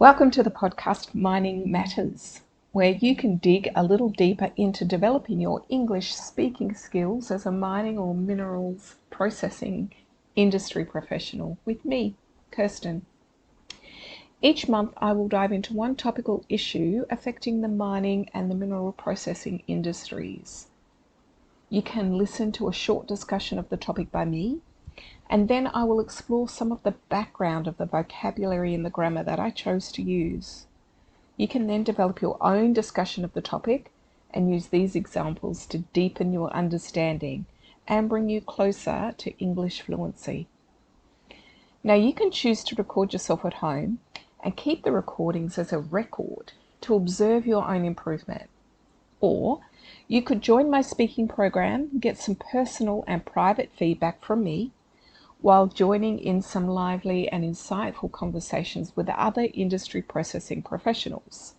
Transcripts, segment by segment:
Welcome to the podcast Mining Matters, where you can dig a little deeper into developing your English speaking skills as a mining or minerals processing industry professional with me, Kirsten. Each month I will dive into one topical issue affecting the mining and the mineral processing industries. You can listen to a short discussion of the topic by me, and then I will explore some of the background of the vocabulary and the grammar that I chose to use. You can then develop your own discussion of the topic and use these examples to deepen your understanding and bring you closer to English fluency. Now you can choose to record yourself at home and keep the recordings as a record to observe your own improvement. Or you could join my speaking program, get some personal and private feedback from me, while joining in some lively and insightful conversations with other industry processing professionals.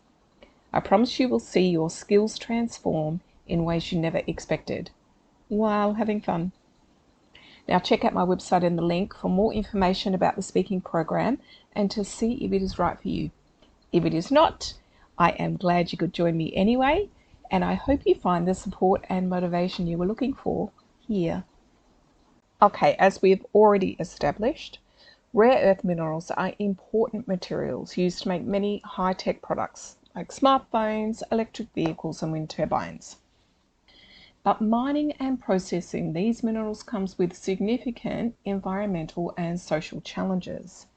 I promise you will see your skills transform in ways you never expected, while having fun. Now check out my website in the link for more information about the speaking program and to see if it is right for you. If it is not, I am glad you could join me anyway, and I hope you find the support and motivation you were looking for here. Okay, as we have already established, rare earth minerals are important materials used to make many high-tech products like smartphones, electric vehicles and wind turbines. But mining and processing these minerals comes with significant environmental and social challenges.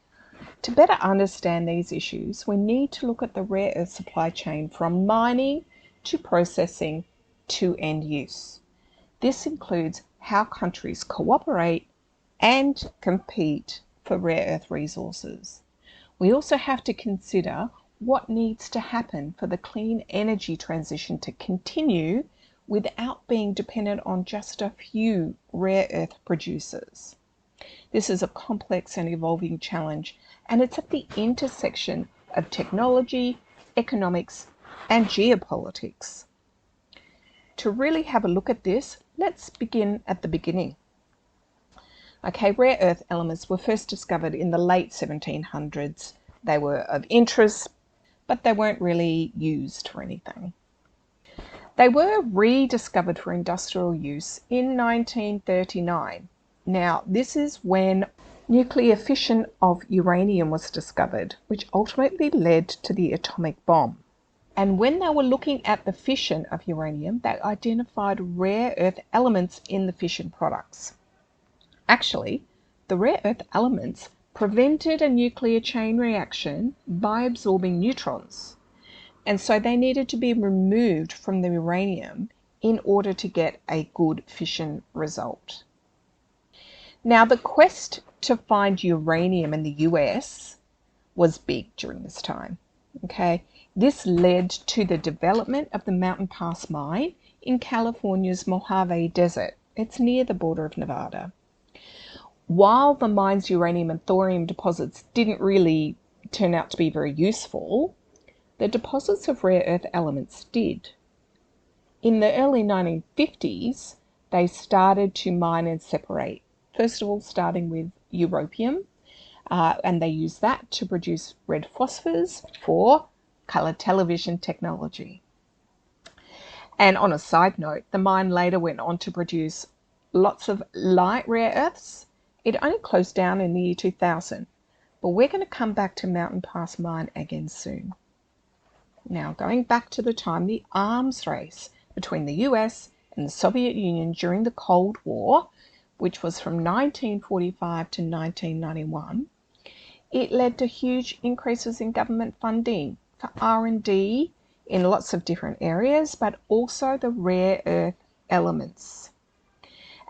To better understand these issues, we need to look at the rare earth supply chain from mining to processing to end use. This includes how countries cooperate and compete for rare earth resources. We also have to consider what needs to happen for the clean energy transition to continue without being dependent on just a few rare earth producers. This is a complex and evolving challenge, and it's at the intersection of technology, economics, and geopolitics. To really have a look at this, let's begin at the beginning. Okay, rare earth elements were first discovered in the late 1700s. They were of interest, but they weren't really used for anything. They were rediscovered for industrial use in 1939. Now, this is when nuclear fission of uranium was discovered, which ultimately led to the atomic bomb. And when they were looking at the fission of uranium, they identified rare earth elements in the fission products. Actually, the rare earth elements prevented a nuclear chain reaction by absorbing neutrons, and so they needed to be removed from the uranium in order to get a good fission result. Now, the quest to find uranium in the US was big during this time. Okay, this led to the development of the Mountain Pass mine in California's Mojave Desert. It's near the border of Nevada. While the mine's uranium and thorium deposits didn't really turn out to be very useful, the deposits of rare earth elements did. In the early 1950s, they started to mine and separate. First of all, starting with europium, and they used that to produce red phosphors for colour television technology. And on a side note, the mine later went on to produce lots of light rare earths. It only closed down in the year 2000, but we're going to come back to Mountain Pass mine again soon. Now, going back to the time the arms race between the US and the Soviet Union during the Cold War, which was from 1945 to 1991, it led to huge increases in government funding for R&D in lots of different areas, but also the rare earth elements.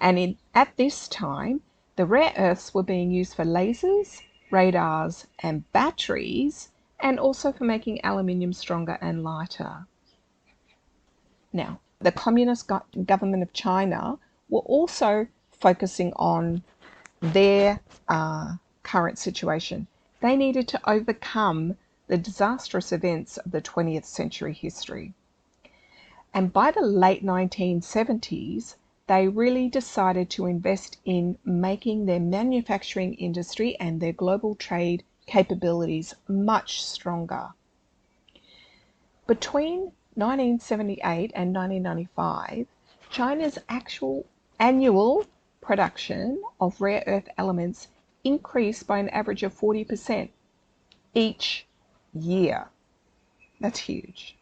And at this time, the rare earths were being used for lasers, radars, and batteries, and also for making aluminium stronger and lighter. Now, the Communist government of China were also focusing on their current situation. They needed to overcome the disastrous events of the 20th century history. And by the late 1970s, they really decided to invest in making their manufacturing industry and their global trade capabilities much stronger. Between 1978 and 1995, China's actual annual production of rare earth elements increased by an average of 40% each year. That's huge.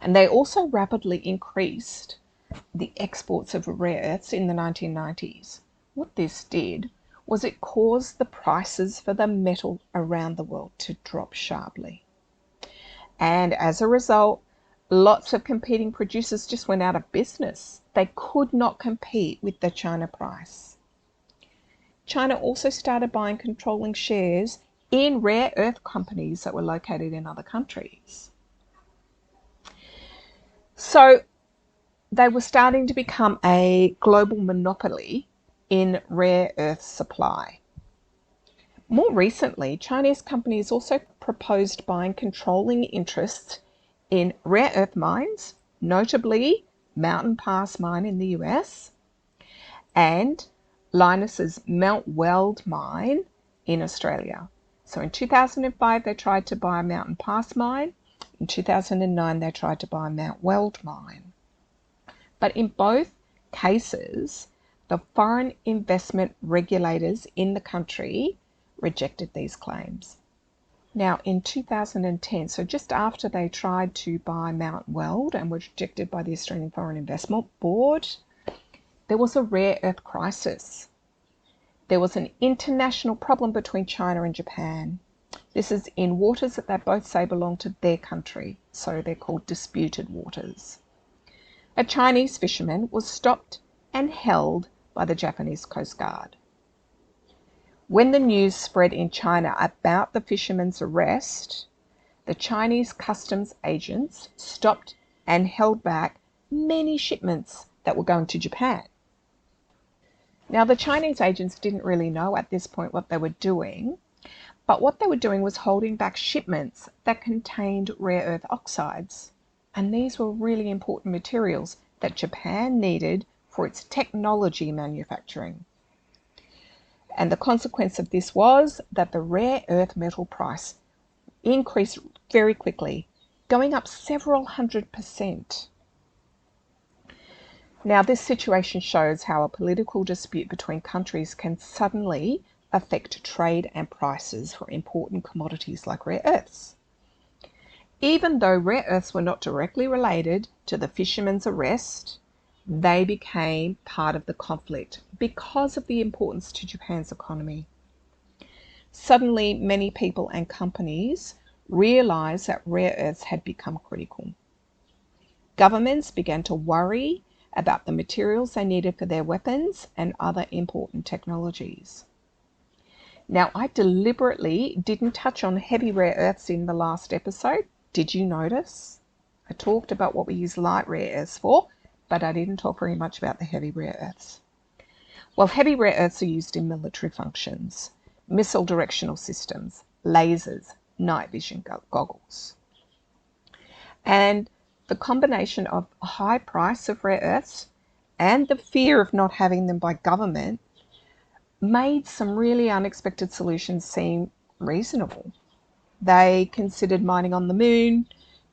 And they also rapidly increased the exports of rare earths in the 1990s. What this did was it caused the prices for the metal around the world to drop sharply. And as a result, lots of competing producers just went out of business. They could not compete with the China price. China also started buying controlling shares in rare earth companies that were located in other countries. So they were starting to become a global monopoly in rare earth supply. More recently, Chinese companies also proposed buying controlling interests in rare earth mines, notably Mountain Pass mine in the US and Lynas' Mount Weld mine in Australia. So in 2005, they tried to buy a Mountain Pass mine. In 2009, they tried to buy a Mount Weld mine. But in both cases, the foreign investment regulators in the country rejected these claims. Now, in 2010, so just after they tried to buy Mount Weld and were rejected by the Australian Foreign Investment Board, there was a rare earth crisis. There was an international problem between China and Japan. This is in waters that they both say belong to their country, so they're called disputed waters. A Chinese fisherman was stopped and held by the Japanese Coast Guard. When the news spread in China about the fisherman's arrest, the Chinese customs agents stopped and held back many shipments that were going to Japan. Now, the Chinese agents didn't really know at this point what they were doing, but what they were doing was holding back shipments that contained rare earth oxides. And these were really important materials that Japan needed for its technology manufacturing. And the consequence of this was that the rare earth metal price increased very quickly, going up several 100%. Now, this situation shows how a political dispute between countries can suddenly affect trade and prices for important commodities like rare earths. Even though rare earths were not directly related to the fisherman's arrest, they became part of the conflict because of the importance to Japan's economy. Suddenly, many people and companies realized that rare earths had become critical. Governments began to worry about the materials they needed for their weapons and other important technologies. Now, I deliberately didn't touch on heavy rare earths in the last episode. Did you notice? I talked about what we use light rare earths for, but I didn't talk very much about the heavy rare earths. Well, heavy rare earths are used in military functions, missile directional systems, lasers, night vision goggles. And the combination of a high price of rare earths and the fear of not having them by government made some really unexpected solutions seem reasonable. They considered mining on the moon,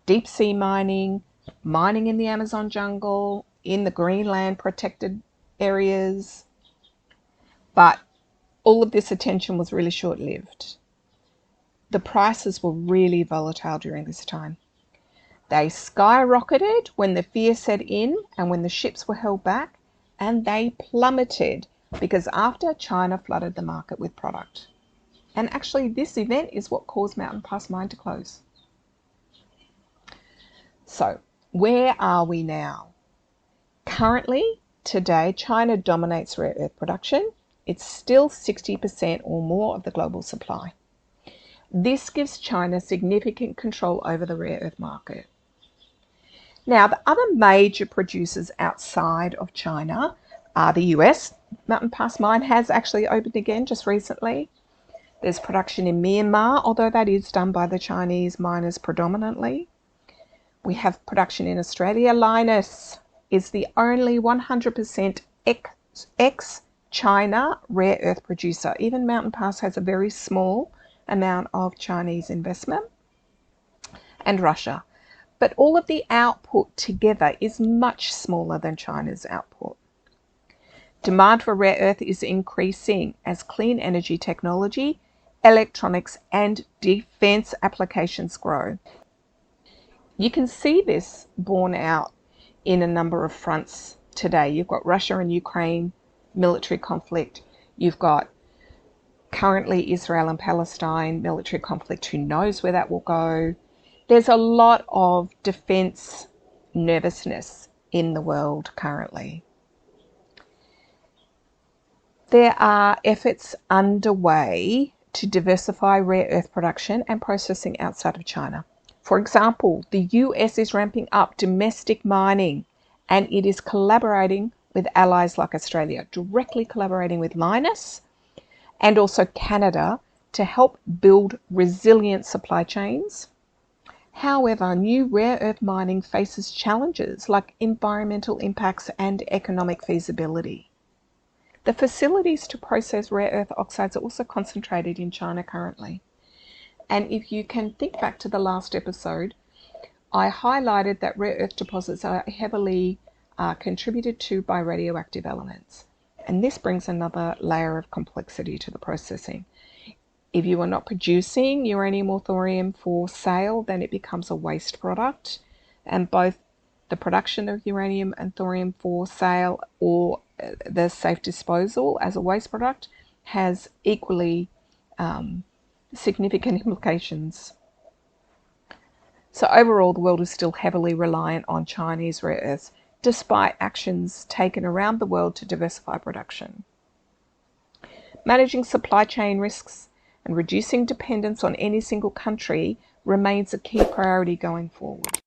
deep sea mining, mining in the Amazon jungle, in the Greenland protected areas. But all of this attention was really short-lived. The prices were really volatile during this time. They skyrocketed when the fear set in and when the ships were held back, and they plummeted because after China flooded the market with product. And actually, this event is what caused Mountain Pass mine to close. So, where are we now? Currently, today, China dominates rare earth production. It's still 60% or more of the global supply. This gives China significant control over the rare earth market. Now, the other major producers outside of China are the US. Mountain Pass mine has actually opened again just recently. There's production in Myanmar, although that is done by the Chinese miners predominantly. We have production in Australia. Lynas is the only 100% ex-China rare earth producer. Even Mountain Pass has a very small amount of Chinese investment, and Russia. But all of the output together is much smaller than China's output. Demand for rare earth is increasing as clean energy technology, electronics, and defense applications grow. You can see this borne out in a number of fronts today. You've got Russia and Ukraine military conflict. You've got currently Israel and Palestine military conflict. Who knows where that will go? There's a lot of defense nervousness in the world currently. There are efforts underway to diversify rare earth production and processing outside of China. For example, the US is ramping up domestic mining, and it is collaborating with allies like Australia, directly collaborating with Lynas and also Canada to help build resilient supply chains. However, new rare earth mining faces challenges like environmental impacts and economic feasibility. The facilities to process rare earth oxides are also concentrated in China currently. And if you can think back to the last episode, I highlighted that rare earth deposits are heavily contributed to by radioactive elements. And this brings another layer of complexity to the processing. If you are not producing uranium or thorium for sale, then it becomes a waste product. And both the production of uranium and thorium for sale or the safe disposal as a waste product has equally significant implications. So overall, the world is still heavily reliant on Chinese rare earths, despite actions taken around the world to diversify production. Managing supply chain risks and reducing dependence on any single country remains a key priority going forward.